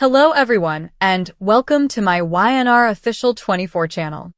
Hello everyone, and welcome to my YNR Official 24 channel.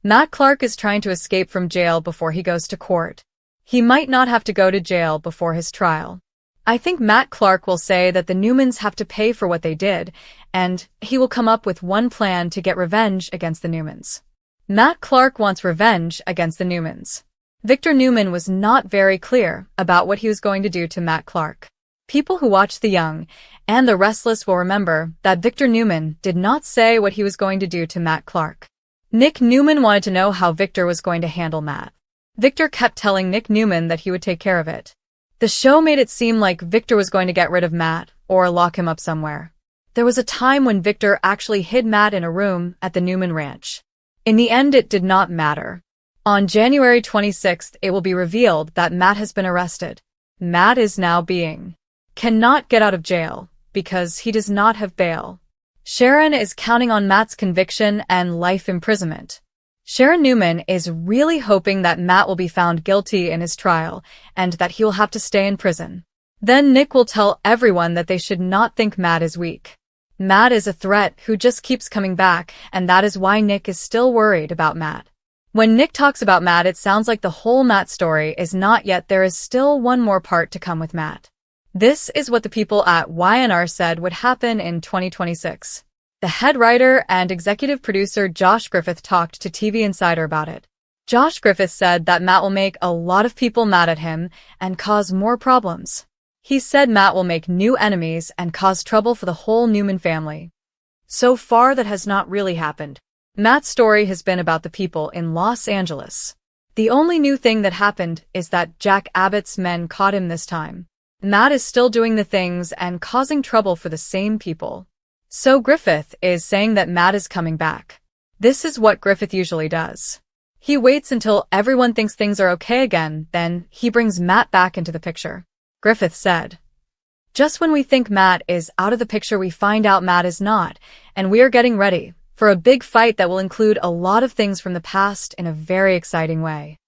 Matt Clark is trying to escape from jail before he goes to court. He might not have to go to jail before his trial. I think Matt Clark will say that the Newmans have to pay for what they did, and he will come up with one plan to get revenge against the Newmans. Matt Clark wants revenge against the Newmans. Victor Newman was not very clear about what he was going to do to Matt Clark. People who watch The Young and The Restless will remember that Victor Newman did not say what he was going to do to Matt Clark. Nick Newman wanted to know how Victor was going to handle Matt. Victor kept telling Nick Newman that he would take care of it. The show made it seem like Victor was going to get rid of Matt or lock him up somewhere. There was a time when Victor actually hid Matt in a room at the Newman ranch. In the end, it did not matter. On January 26th, it will be revealed that Matt has been arrested. Matt is now cannot get out of jail because he does not have bail. Sharon is counting on Matt's conviction and life imprisonment. Sharon Newman is really hoping that Matt will be found guilty in his trial and that he will have to stay in prison. Then Nick will tell everyone that they should not think Matt is weak. Matt is a threat who just keeps coming back, and that is why Nick is still worried about Matt. When Nick talks about Matt, it sounds like the whole Matt story is not yet. There is still one more part to come with Matt. This is what the people at YNR said would happen in 2026. The head writer and executive producer Josh Griffith talked to TV Insider about it. Josh Griffith said that Matt will make a lot of people mad at him and cause more problems. He said Matt will make new enemies and cause trouble for the whole Newman family. So far, that has not really happened. Matt's story has been about the people in Los Angeles. The only new thing that happened is that Jack Abbott's men caught him this time. Matt is still doing the things and causing trouble for the same people. So Griffith is saying that Matt is coming back. This is what Griffith usually does. He waits until everyone thinks things are okay again, then he brings Matt back into the picture. Griffith said, "Just when we think Matt is out of the picture, we find out Matt is not, and we are getting ready for a big fight that will include a lot of things from the past in a very exciting way.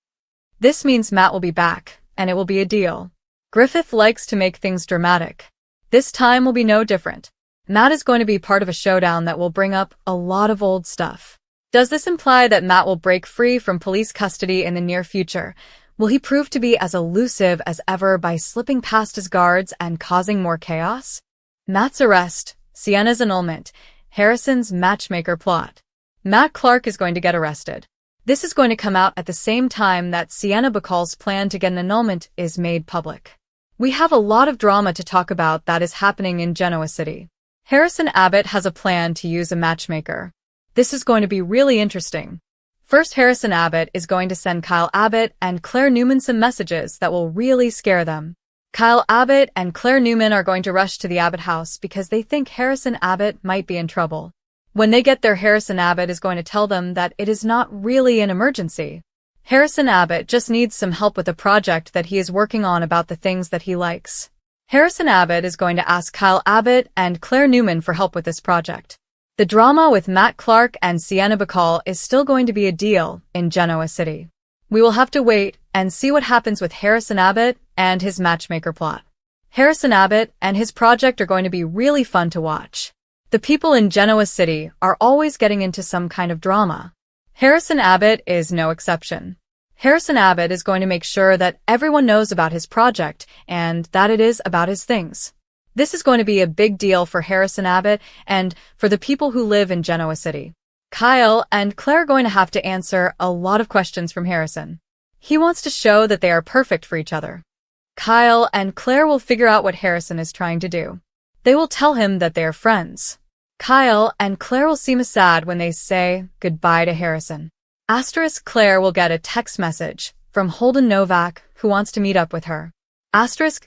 This means Matt will be back, and it will be a deal." Griffith likes to make things dramatic. This time will be no different. Matt is going to be part of a showdown that will bring up a lot of old stuff. Does this imply that Matt will break free from police custody in the near future? Will he prove to be as elusive as ever by slipping past his guards and causing more chaos? Matt's arrest, Sienna's annulment, Harrison's matchmaker plot. Matt Clark is going to get arrested. This is going to come out at the same time that Sienna Bacall's plan to get an annulment is made public. We have a lot of drama to talk about that is happening in Genoa City. Harrison Abbott has a plan to use a matchmaker. This is going to be really interesting. First, Harrison Abbott is going to send Kyle Abbott and Claire Newman some messages that will really scare them. Kyle Abbott and Claire Newman are going to rush to the Abbott house because they think Harrison Abbott might be in trouble. When they get there, Harrison Abbott is going to tell them that it is not really an emergency. Harrison Abbott just needs some help with a project that he is working on about the things that he likes. Harrison Abbott is going to ask Kyle Abbott and Claire Newman for help with this project. The drama with Matt Clark and Sienna Bacall is still going to be a deal in Genoa City. We will have to wait and see what happens with Harrison Abbott and his matchmaker plot. Harrison Abbott and his project are going to be really fun to watch. The people in Genoa City are always getting into some kind of drama. Harrison Abbott is no exception. Harrison Abbott is going to make sure that everyone knows about his project and that it is about his things. This is going to be a big deal for Harrison Abbott and for the people who live in Genoa City. Kyle and Claire are going to have to answer a lot of questions from Harrison. He wants to show that they are perfect for each other. Kyle and Claire will figure out what Harrison is trying to do. They will tell him that they are friends. Kyle and Claire will seem sad when they say goodbye to Harrison. Claire will get a text message from Holden Novak, who wants to meet up with her.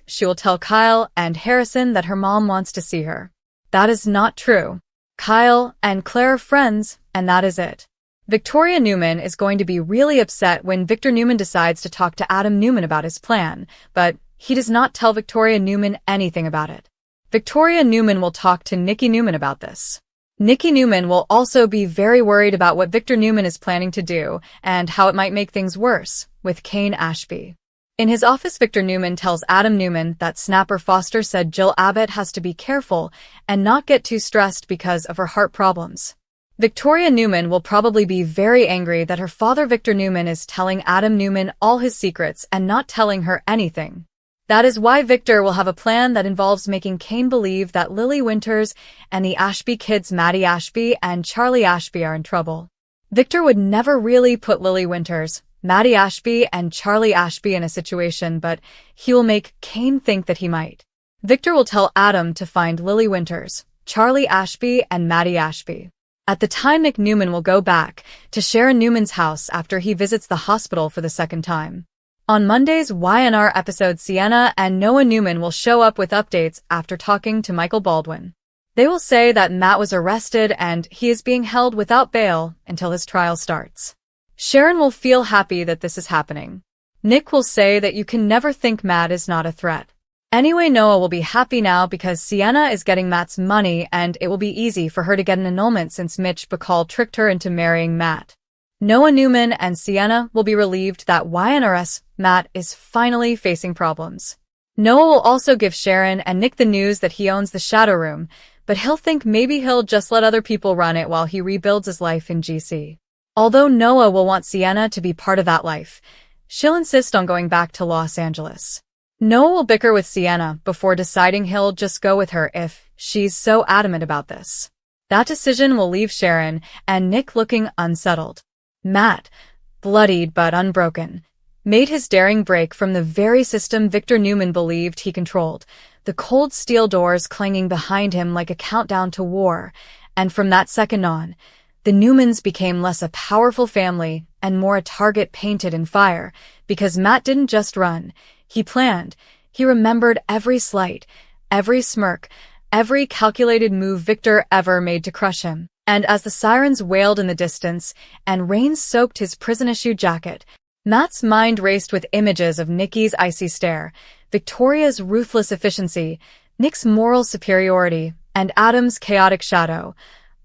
She will tell Kyle and Harrison that her mom wants to see her. That is not true. Kyle and Claire are friends, and that is it. Victoria Newman is going to be really upset when Victor Newman decides to talk to Adam Newman about his plan, but he does not tell Victoria Newman anything about it. Victoria Newman will talk to Nikki Newman about this. Nikki Newman will also be very worried about what Victor Newman is planning to do and how it might make things worse with Kane Ashby. In his office, Victor Newman tells Adam Newman that Snapper Foster said Jill Abbott has to be careful and not get too stressed because of her heart problems. Victoria Newman will probably be very angry that her father Victor Newman is telling Adam Newman all his secrets and not telling her anything. That is why Victor will have a plan that involves making Kane believe that Lily Winters and the Ashby kids Maddie Ashby and Charlie Ashby are in trouble. Victor would never really put Lily Winters, Maddie Ashby and Charlie Ashby in a situation, but he will make Kane think that he might. Victor will tell Adam to find Lily Winters, Charlie Ashby and Maddie Ashby. At the time, Nick Newman will go back to Sharon Newman's house after he visits the hospital for the second time. On Monday's YNR episode, Sienna and Noah Newman will show up with updates after talking to Michael Baldwin. They will say that Matt was arrested and he is being held without bail until his trial starts. Sharon will feel happy that this is happening. Nick will say that you can never think Matt is not a threat. Anyway, Noah will be happy now because Sienna is getting Matt's money and it will be easy for her to get an annulment since Mitch Bacall tricked her into marrying Matt. Noah Newman and Sienna will be relieved that YNRS Matt is finally facing problems. Noah will also give Sharon and Nick the news that he owns the Shadow Room, but he'll think maybe he'll just let other people run it while he rebuilds his life in GC. Although Noah will want Sienna to be part of that life, she'll insist on going back to Los Angeles. Noah will bicker with Sienna before deciding he'll just go with her if she's so adamant about this. That decision will leave Sharon and Nick looking unsettled. Matt, bloodied but unbroken, made his daring break from the very system Victor Newman believed he controlled, the cold steel doors clanging behind him like a countdown to war, and from that second on, the Newmans became less a powerful family and more a target painted in fire, because Matt didn't just run, he planned. He remembered every slight, every smirk, every calculated move Victor ever made to crush him. And as the sirens wailed in the distance and rain soaked his prison-issue jacket, Matt's mind raced with images of Nikki's icy stare, Victoria's ruthless efficiency, Nick's moral superiority, and Adam's chaotic shadow,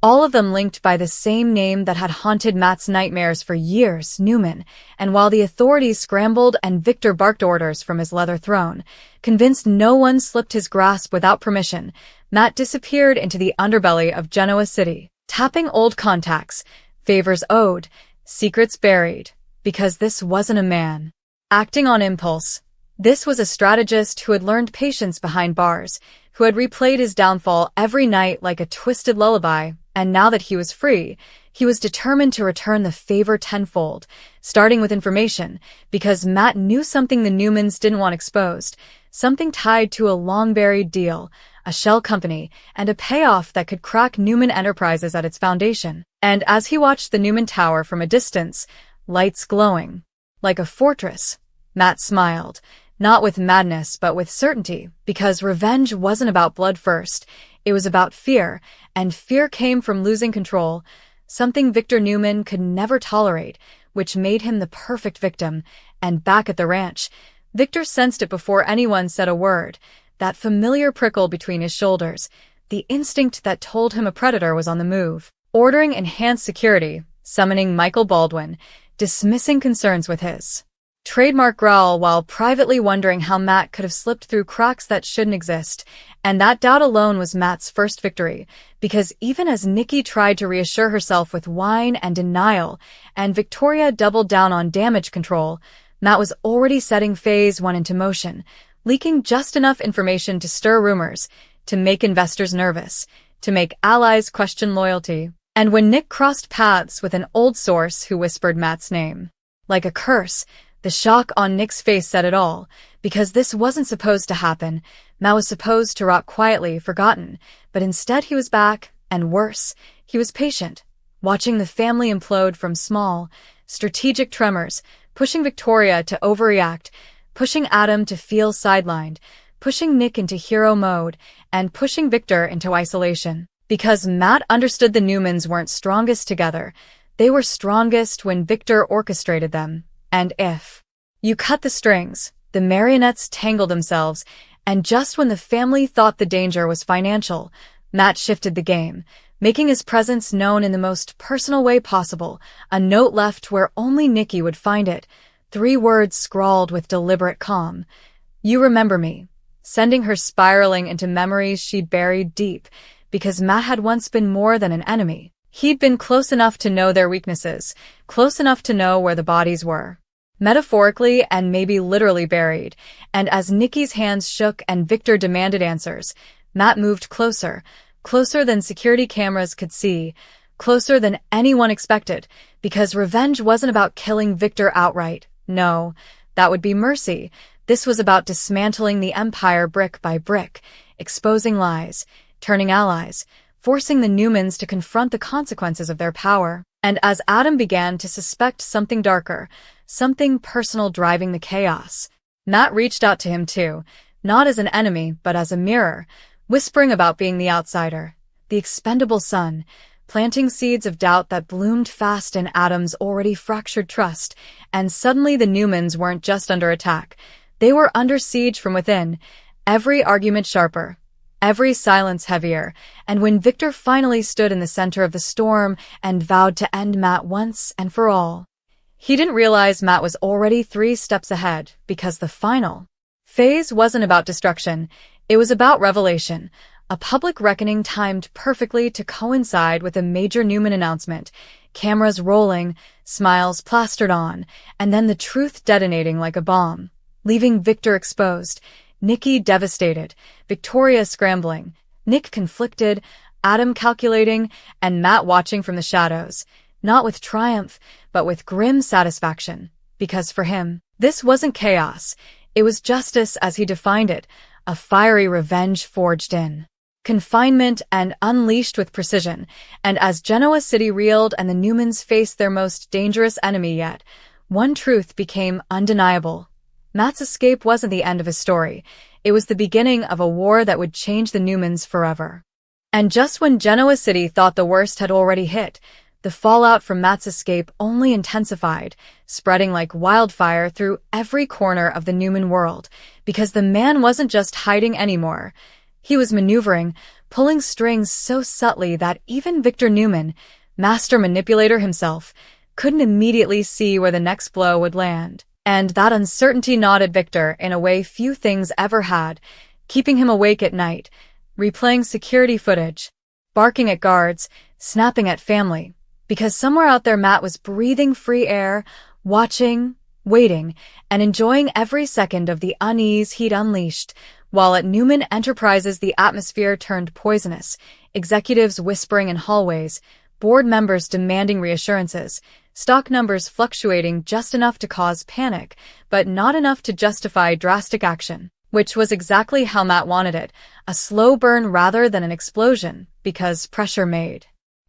all of them linked by the same name that had haunted Matt's nightmares for years, Newman. And while the authorities scrambled and Victor barked orders from his leather throne, convinced no one slipped his grasp without permission, Matt disappeared into the underbelly of Genoa City, tapping old contacts, favors owed, secrets buried, because this wasn't a man acting on impulse. This was a strategist who had learned patience behind bars, who had replayed his downfall every night like a twisted lullaby, and now that he was free, he was determined to return the favor tenfold, starting with information, because Matt knew something the Newmans didn't want exposed, something tied to a long-buried deal, a shell company, and a payoff that could crack Newman Enterprises at its foundation. And as he watched the Newman Tower from a distance, lights glowing like a fortress, Matt smiled, not with madness but with certainty, because revenge wasn't about blood first, it was about fear, and fear came from losing control, something Victor Newman could never tolerate, which made him the perfect victim. And back at the ranch, Victor sensed it before anyone said a word, that familiar prickle between his shoulders, the instinct that told him a predator was on the move. Ordering enhanced security, summoning Michael Baldwin, dismissing concerns with his trademark growl while privately wondering how Matt could have slipped through cracks that shouldn't exist, and that doubt alone was Matt's first victory, because even as Nikki tried to reassure herself with whine and denial, and Victoria doubled down on damage control, Matt was already setting Phase 1 into motion, leaking just enough information to stir rumors, to make investors nervous, to make allies question loyalty. And when Nick crossed paths with an old source who whispered Matt's name, like a curse, the shock on Nick's face said it all, because this wasn't supposed to happen. Matt was supposed to rot quietly, forgotten, but instead he was back, and worse, he was patient, watching the family implode from small, strategic tremors, pushing Victoria to overreact, pushing Adam to feel sidelined, pushing Nick into hero mode, and pushing Victor into isolation. Because Matt understood the Newmans weren't strongest together, they were strongest when Victor orchestrated them. And if you cut the strings, the marionettes tangled themselves, and just when the family thought the danger was financial, Matt shifted the game, making his presence known in the most personal way possible, a note left where only Nikki would find it, 3 words scrawled with deliberate calm. "You remember me," sending her spiraling into memories she'd buried deep, because Matt had once been more than an enemy. He'd been close enough to know their weaknesses, close enough to know where the bodies were. Metaphorically and maybe literally buried, and as Nikki's hands shook and Victor demanded answers, Matt moved closer, closer than security cameras could see, closer than anyone expected, because revenge wasn't about killing Victor outright. No, that would be mercy. This was about dismantling the empire brick by brick, exposing lies, turning allies, forcing the Newmans to confront the consequences of their power. And as Adam began to suspect something darker, something personal driving the chaos, Matt reached out to him too, not as an enemy but as a mirror, whispering about being the outsider, the expendable son, planting seeds of doubt that bloomed fast in Adam's already fractured trust. And suddenly the Newmans weren't just under attack. They were under siege from within, every argument sharper, every silence heavier, and when Victor finally stood in the center of the storm and vowed to end Matt once and for all, he didn't realize Matt was already 3 steps ahead, because the final phase wasn't about destruction, it was about revelation, a public reckoning timed perfectly to coincide with a major Newman announcement, cameras rolling, smiles plastered on, and then the truth detonating like a bomb, leaving Victor exposed, Nikki devastated, Victoria scrambling, Nick conflicted, Adam calculating, and Matt watching from the shadows, not with triumph, but with grim satisfaction, because for him, this wasn't chaos, it was justice as he defined it, a fiery revenge forged in confinement and unleashed with precision. And as Genoa City reeled and the Newmans faced their most dangerous enemy yet, one truth became undeniable. Matt's escape wasn't the end of his story. It was the beginning of a war that would change the Newmans forever. And just when Genoa City thought the worst had already hit, the fallout from Matt's escape only intensified, spreading like wildfire through every corner of the Newman world, because the man wasn't just hiding anymore. He was maneuvering, pulling strings so subtly that even Victor Newman, master manipulator himself, couldn't immediately see where the next blow would land. And that uncertainty gnawed at Victor in a way few things ever had, keeping him awake at night, replaying security footage, barking at guards, snapping at family, because somewhere out there Matt was breathing free air, watching, waiting, and enjoying every second of the unease he'd unleashed, while at Newman Enterprises the atmosphere turned poisonous, executives whispering in hallways, board members demanding reassurances, stock numbers fluctuating just enough to cause panic, but not enough to justify drastic action, which was exactly how Matt wanted it, a slow burn rather than an explosion, because pressure made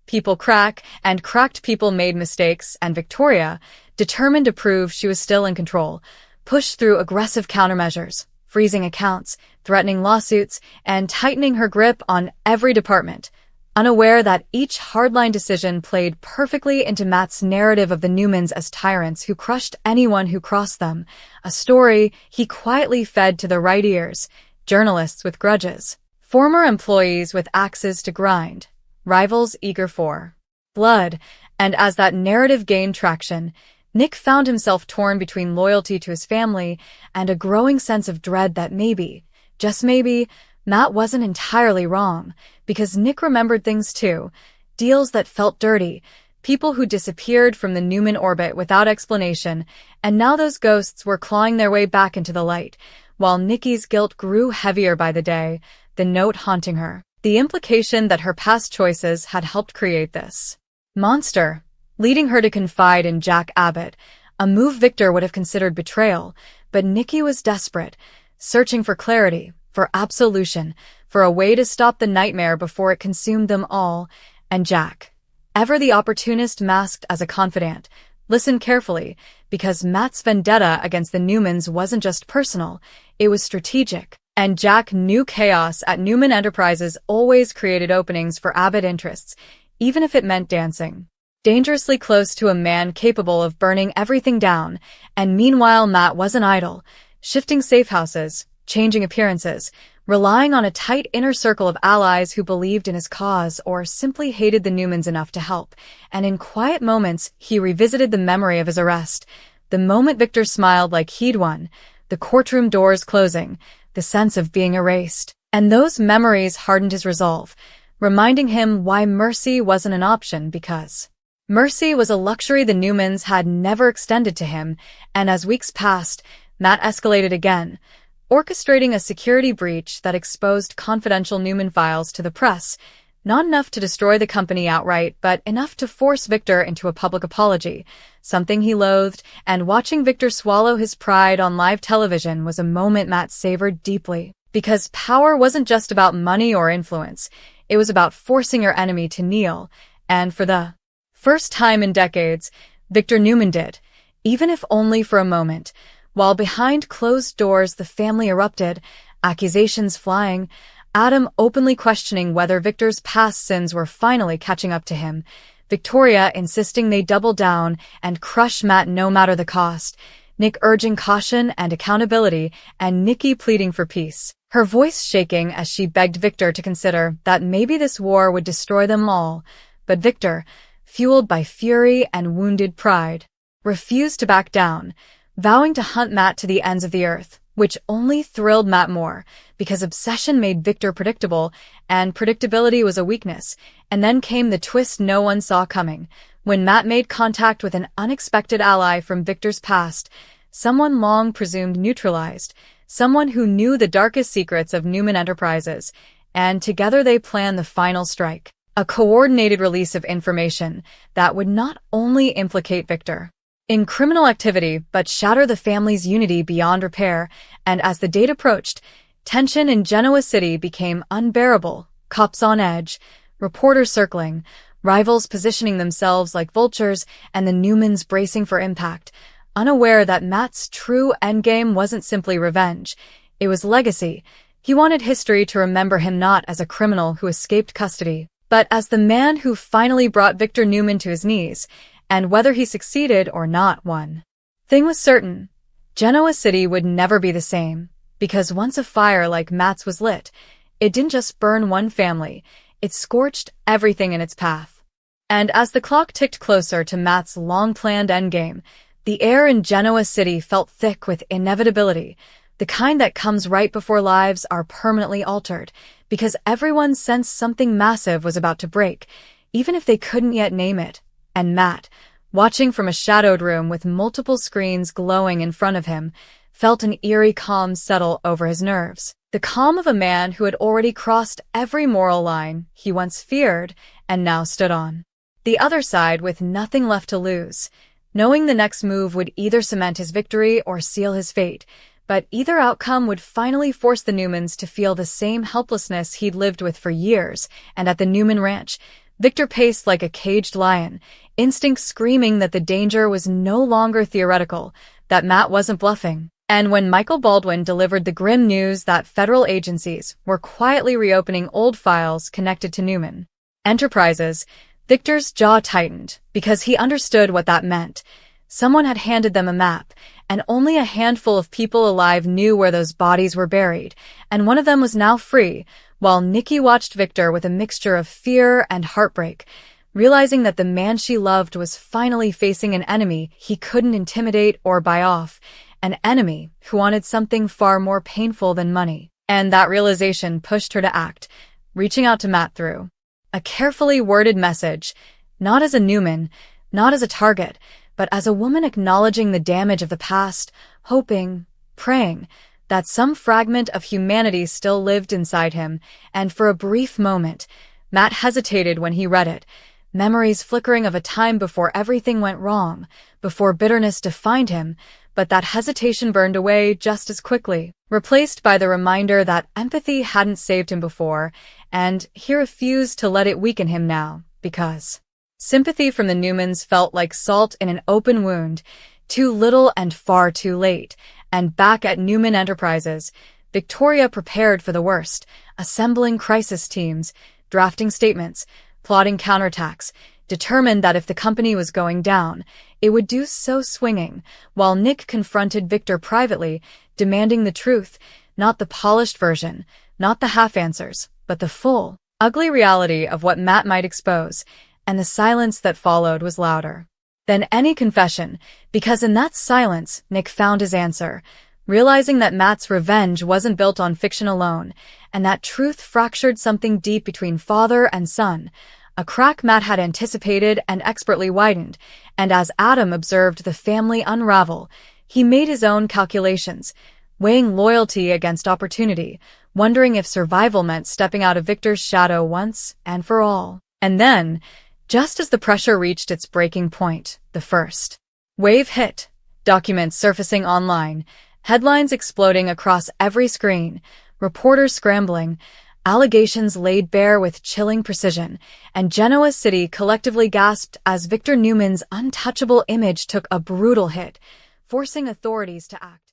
people crack, and cracked people made mistakes, and Victoria, determined to prove she was still in control, pushed through aggressive countermeasures, freezing accounts, threatening lawsuits, and tightening her grip on every department, unaware that each hardline decision played perfectly into Matt's narrative of the Newmans as tyrants who crushed anyone who crossed them, a story he quietly fed to the right ears, journalists with grudges, former employees with axes to grind, rivals eager for blood. And as that narrative gained traction, Nick found himself torn between loyalty to his family and a growing sense of dread that maybe, just maybe, Matt wasn't entirely wrong, because Nick remembered things too, deals that felt dirty, people who disappeared from the Newman orbit without explanation, and now those ghosts were clawing their way back into the light, while Nikki's guilt grew heavier by the day, the note haunting her, the implication that her past choices had helped create this monster, leading her to confide in Jack Abbott, a move Victor would have considered betrayal, but Nikki was desperate, searching for clarity, for absolution, for a way to stop the nightmare before it consumed them all. And Jack, ever the opportunist masked as a confidant, listened carefully, because Matt's vendetta against the Newmans wasn't just personal, it was strategic. And Jack knew chaos at Newman Enterprises always created openings for Abbott interests, even if it meant dancing dangerously close to a man capable of burning everything down. And meanwhile Matt wasn't idle, shifting safe houses, changing appearances, relying on a tight inner circle of allies who believed in his cause or simply hated the Newmans enough to help. And in quiet moments he revisited the memory of his arrest, The moment Victor smiled like he'd won, the courtroom doors closing, the sense of being erased. And those memories hardened his resolve, reminding him why mercy wasn't an option because mercy was a luxury the Newmans had never extended to him. And as weeks passed, Matt escalated again, orchestrating a security breach that exposed confidential Newman files to the press, not enough to destroy the company outright, but enough to force Victor into a public apology, something he loathed, and watching Victor swallow his pride on live television was a moment Matt savored deeply. Because power wasn't just about money or influence, it was about forcing your enemy to kneel, and for the first time in decades, Victor Newman did, even if only for a moment. While behind closed doors the family erupted, accusations flying, Adam openly questioning whether Victor's past sins were finally catching up to him, Victoria insisting they double down and crush Matt no matter the cost, Nick urging caution and accountability, and Nikki pleading for peace, her voice shaking as she begged Victor to consider that maybe this war would destroy them all. But Victor, fueled by fury and wounded pride, refused to back down, vowing to hunt Matt to the ends of the earth, which only thrilled Matt more, because obsession made Victor predictable, and predictability was a weakness. And then came the twist no one saw coming, when Matt made contact with an unexpected ally from Victor's past, someone long presumed neutralized, someone who knew the darkest secrets of Newman Enterprises, and together they planned the final strike, a coordinated release of information that would not only implicate Victor in criminal activity, but shatter the family's unity beyond repair. And as the date approached, tension in Genoa City became unbearable, cops on edge, reporters circling, rivals positioning themselves like vultures, and the Newmans bracing for impact, unaware that Matt's true endgame wasn't simply revenge, it was legacy. He wanted history to remember him not as a criminal who escaped custody, but as the man who finally brought Victor Newman to his knees. And whether he succeeded or not, one thing was certain: Genoa City would never be the same, because once a fire like Matt's was lit, it didn't just burn one family, it scorched everything in its path. And as the clock ticked closer to Matt's long-planned endgame, the air in Genoa City felt thick with inevitability, the kind that comes right before lives are permanently altered, because everyone sensed something massive was about to break, even if they couldn't yet name it. And Matt, watching from a shadowed room with multiple screens glowing in front of him, felt an eerie calm settle over his nerves. The calm of a man who had already crossed every moral line he once feared and now stood on the other side with nothing left to lose, knowing the next move would either cement his victory or seal his fate. But either outcome would finally force the Newmans to feel the same helplessness he'd lived with for years. And at the Newman ranch, Victor paced like a caged lion, instinct screaming that the danger was no longer theoretical, that Matt wasn't bluffing. And when Michael Baldwin delivered the grim news that federal agencies were quietly reopening old files connected to Newman Enterprises, Victor's jaw tightened, because he understood what that meant. Someone had handed them a map, and only a handful of people alive knew where those bodies were buried, and one of them was now free, while Nikki watched Victor with a mixture of fear and heartbreak, realizing that the man she loved was finally facing an enemy he couldn't intimidate or buy off, an enemy who wanted something far more painful than money. And that realization pushed her to act, reaching out to Matt through a carefully worded message, not as a Newman, not as a target, but as a woman acknowledging the damage of the past, hoping, praying, that some fragment of humanity still lived inside him. And for a brief moment, Matt hesitated when he read it, memories flickering of a time before everything went wrong, before bitterness defined him, but that hesitation burned away just as quickly, replaced by the reminder that empathy hadn't saved him before, and he refused to let it weaken him now, because sympathy from the Newmans felt like salt in an open wound, too little and far too late. And back at Newman Enterprises, Victoria prepared for the worst, assembling crisis teams, drafting statements, plotting counterattacks, determined that if the company was going down, it would do so swinging, while Nick confronted Victor privately, demanding the truth, not the polished version, not the half answers, but the full, ugly reality of what Matt might expose. And the silence that followed was louder. than any confession, because in that silence, Nick found his answer, realizing that Matt's revenge wasn't built on fiction alone, and that truth fractured something deep between father and son, a crack Matt had anticipated and expertly widened, and as Adam observed the family unravel, he made his own calculations, weighing loyalty against opportunity, wondering if survival meant stepping out of Victor's shadow once and for all. And then, just as the pressure reached its breaking point, the first wave hit, documents surfacing online, headlines exploding across every screen, reporters scrambling, allegations laid bare with chilling precision, and Genoa City collectively gasped as Victor Newman's untouchable image took a brutal hit, forcing authorities to act.